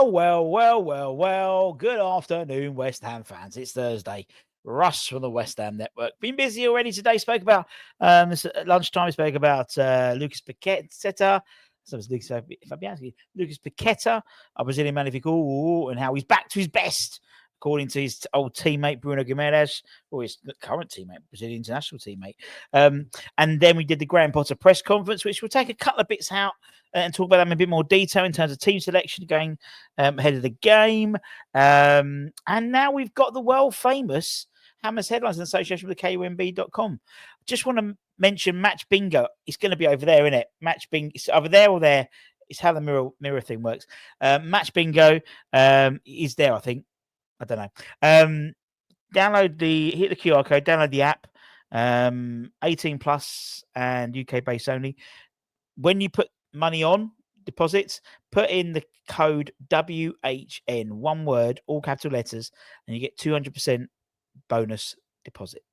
Well. Good afternoon, West Ham fans. It's Thursday. Russ from the West Ham Network. Been busy already today. Spoke about at lunchtime. Spoke about Lucas Paqueta. So it's Lucas Paqueta, a Brazilian magnifico, and how he's back to his best, according to his old teammate Bruno Guimaraes, or his current teammate, Brazilian international teammate. And then we did the Graham Potter press conference, which we'll take a couple of bits out and talk about them in a bit more detail in terms of team selection going ahead of the game. And now we've got the world famous Hammers Headlines in association with the KUMB.com. Just want to mention Match Bingo. It's going to be over there, isn't it? Match Bingo. It's either there or there. It's how the mirror thing works. Match Bingo is there, I think. I don't know. Hit the QR code, download the app. 18 plus and UK based only. When you put money on deposits, put in the code WHN, one word, all capital letters, and you get 200% bonus deposit.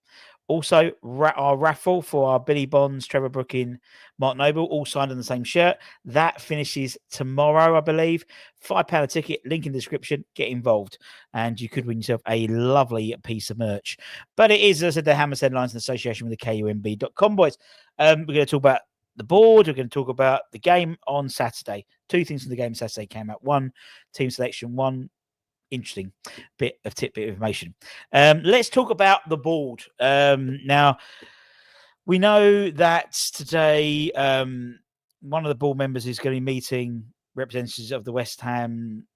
Also, our raffle for our Billy Bonds, Trevor Brooking, Mark Noble, all signed on the same shirt. That finishes tomorrow, I believe. £5 a ticket, link in the description. Get involved, and you could win yourself a lovely piece of merch. But it is, as I said, the Hammers Headlines in association with the KUMB.com, boys. We're going to talk about the board. We're going to talk about the game on Saturday. Two things from the game Saturday came out. One, team selection. One, interesting tidbit of information. Let's talk about the board. Now, we know that today one of the board members is going to be meeting representatives of the West Ham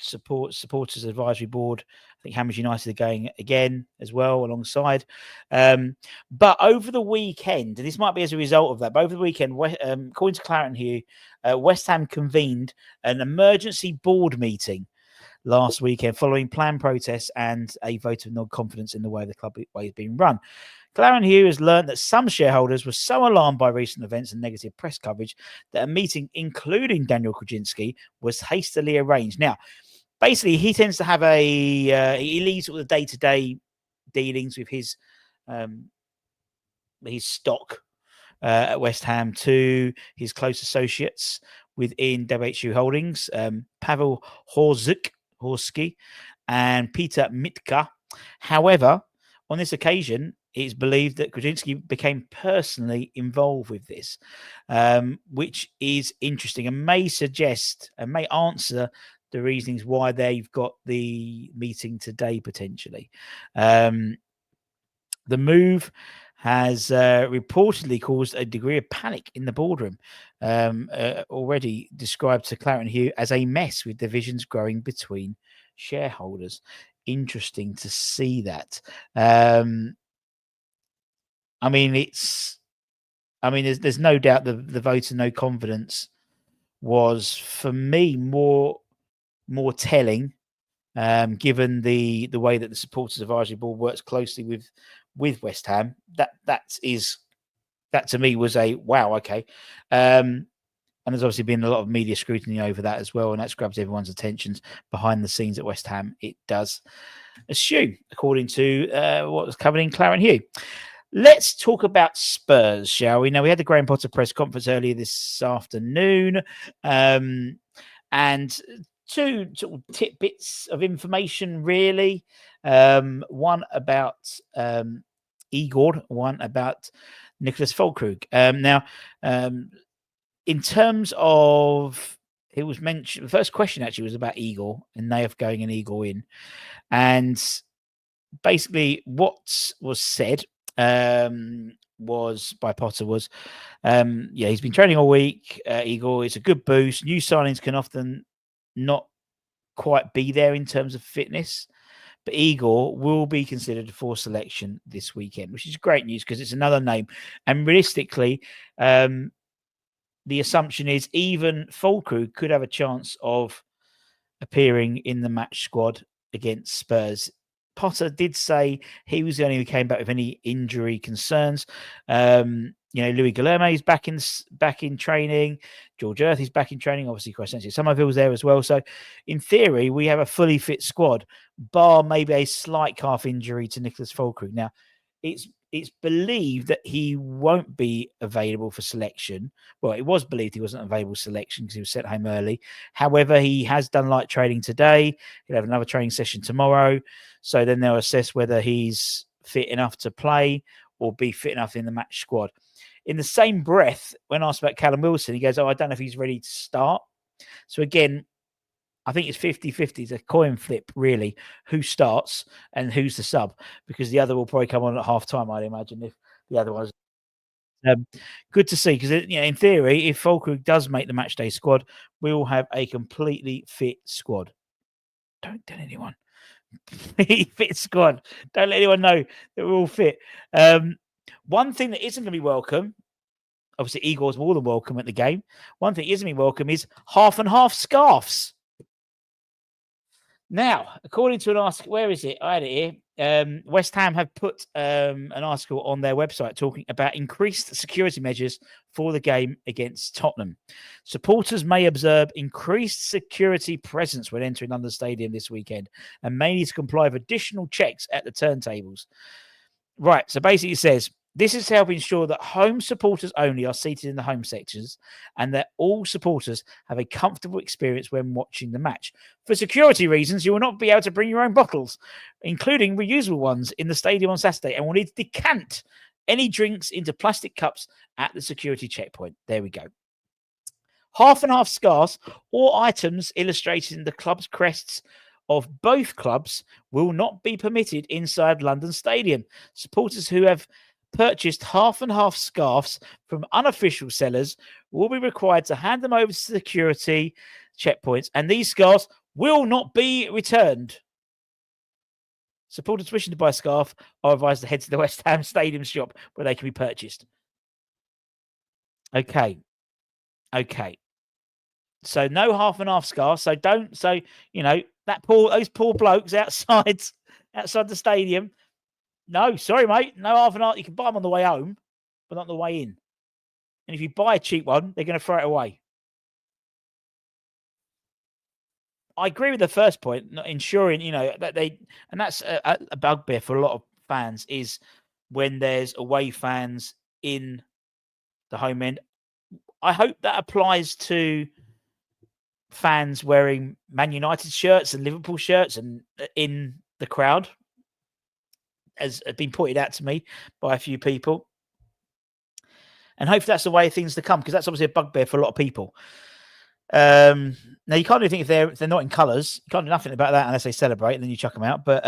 supporters advisory board. I think Hammers United are going again as well alongside. But over the weekend, and this might be as a result of that, but over the weekend, according to Claret Hugh, West Ham convened an emergency board meeting last weekend following planned protests and a vote of non-confidence in the way the club is being run. Claret Hugh has learned that some shareholders were so alarmed by recent events and negative press coverage that a meeting, including Daniel Krajinski, was hastily arranged. Now, basically, he tends to have he leads all the day-to-day dealings with his stock at West Ham to his close associates within WHU Holdings, Pavel Horsky and Peter Mitka. However, on this occasion, it's believed that Krajinski became personally involved with this, which is interesting and may suggest and may answer the reasonings why they've got the meeting today, potentially. The move has reportedly caused a degree of panic in the boardroom, already described to Claret Hugh as a mess with divisions growing between shareholders. Interesting to see that. There's no doubt the vote of no confidence was, for me, more telling, given the way that the supporters advisory board works closely with West Ham. That to me was a wow. Okay, and there's obviously been a lot of media scrutiny over that as well, and that's grabbed everyone's attentions behind the scenes at West Ham. It does assume, according to what was covered in Claret Hugh. Let's talk about Spurs, shall we? Now, we had the Graham Potter press conference earlier this afternoon, and two sort of tidbits of information, really. One about Igor, one about Nicholas Füllkrug. In terms of, it was mentioned, the first question actually was about Igor and Naif going and Igor in. And basically what was said was by Potter was, he's been training all week. Igor, it's a good boost. New signings can often not quite be there in terms of fitness, but Igor will be considered for selection this weekend, which is great news because it's another name. And realistically, the assumption is even Füllkrug could have a chance of appearing in the match squad against Spurs. Potter did say he was the only who came back with any injury concerns. Louis Guilherme is back in training. George Earth is back in training. Obviously, Crescencio Somerville's there as well. So, in theory, we have a fully fit squad, bar maybe a slight calf injury to Nicholas Füllkrug. Now, it's it's believed that he won't be available for selection. Well, it was believed he wasn't available for selection because he was sent home early. However, he has done light training today. He'll have another training session tomorrow. So then they'll assess whether he's fit enough to play or be fit enough in the match squad. In the same breath, when asked about Callum Wilson, he goes, I don't know if he's ready to start. So again, I think it's 50-50. It's a coin flip, really, who starts and who's the sub, because the other will probably come on at half time, I'd imagine, if the other one's. Good to see, because in theory, if Falkirk does make the match day squad, we will have a completely fit squad. Don't tell anyone. Fit squad. Don't let anyone know that we're all fit. One thing that isn't going to be welcome, obviously Igor's more than welcome at the game. One thing that isn't going to be welcome is half and half scarves. Now, according to an article, where is it? I had it here. West Ham have put an article on their website talking about increased security measures for the game against Tottenham. Supporters may observe increased security presence when entering London Stadium this weekend and may need to comply with additional checks at the turntables. Right, so basically it says, this is to help ensure that home supporters only are seated in the home sections and that all supporters have a comfortable experience when watching the match. For security reasons, you will not be able to bring your own bottles, including reusable ones, in the stadium on Saturday, and will need to decant any drinks into plastic cups at the security checkpoint. There we go. Half and half scarves or items illustrating the club's crests of both clubs will not be permitted inside London Stadium. Supporters who have purchased half and half scarves from unofficial sellers will be required to hand them over to security checkpoints, and these scarves will not be returned. Supporters wishing to buy a scarf are advised to head to the West Ham Stadium shop where they can be purchased. Okay. So no half and half scarves. So those poor blokes outside the stadium. No, sorry, mate. No half and half. You can buy them on the way home, but not on the way in. And if you buy a cheap one, they're going to throw it away. I agree with the first point, not ensuring, that and that's a bugbear for a lot of fans, is when there's away fans in the home end. I hope that applies to fans wearing Man United shirts and Liverpool shirts and in the crowd, as been pointed out to me by a few people. And hopefully that's the way of things to come, because that's obviously a bugbear for a lot of people. Now, you can't do anything if they're not in colours. You can't do nothing about that unless they celebrate, and then you chuck them out. But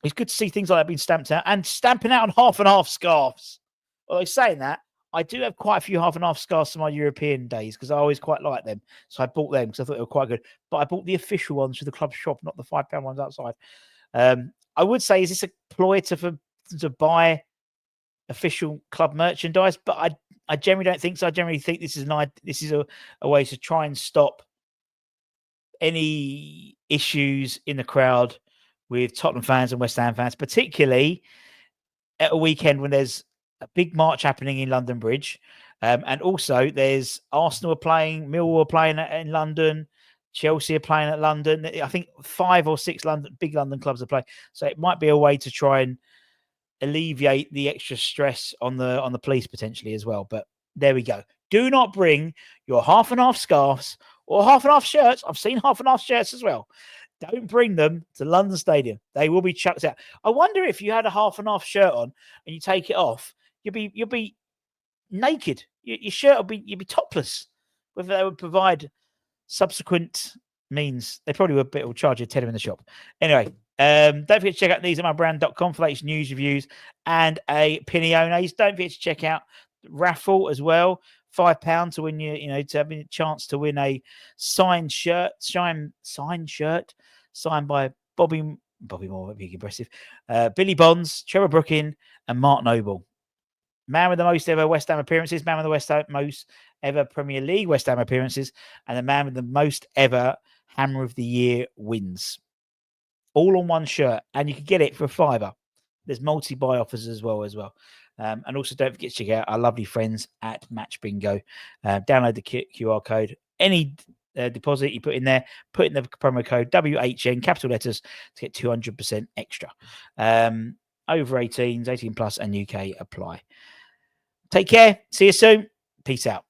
it's good to see things like that being stamped out, and stamping out on half and half scarves. Although saying that, I do have quite a few half and half scarves from my European days because I always quite like them. So I bought them because I thought they were quite good. But I bought the official ones for the club shop, not the £5 ones outside. I would say, is this a ploy to buy official club merchandise? But I generally don't think so. I generally think this is a way to try and stop any issues in the crowd with Tottenham fans and West Ham fans, particularly at a weekend when there's a big march happening in London Bridge. And also there's Arsenal are playing, Millwall are playing in London, Chelsea are playing at London. I think 5 or 6 big London clubs are playing. So it might be a way to try and alleviate the extra stress on the police potentially as well. But there we go. Do not bring your half and half scarves or half and half shirts. I've seen half and half shirts as well. Don't bring them to London Stadium. They will be chucked out. I wonder if you had a half and half shirt on and you take it off, you'll be naked. Your shirt you'd be topless. Whether they would provide subsequent means, they probably would, but it will charge you a tenner in the shop. Anyway, don't forget to check out thesearmybrand.com for latest news, reviews, and a Piniones. Don't forget to check out the raffle as well. £5 to win to have a chance to win a signed shirt, signed by Bobby Moore, big impressive. Billy Bonds, Trevor Brooking, and Mark Noble. Man with the most ever West Ham appearances, man with the most ever Premier League West Ham appearances, and the man with the most ever Hammer of the Year wins. All on one shirt, and you can get it for £5. There's multi-buy offers as well. And also don't forget to check out our lovely friends at Match Bingo. Download the QR code. Any deposit you put in there, put in the promo code WHN, capital letters, to get 200% extra. over 18s, 18 plus, and UK apply. Take care. See you soon. Peace out.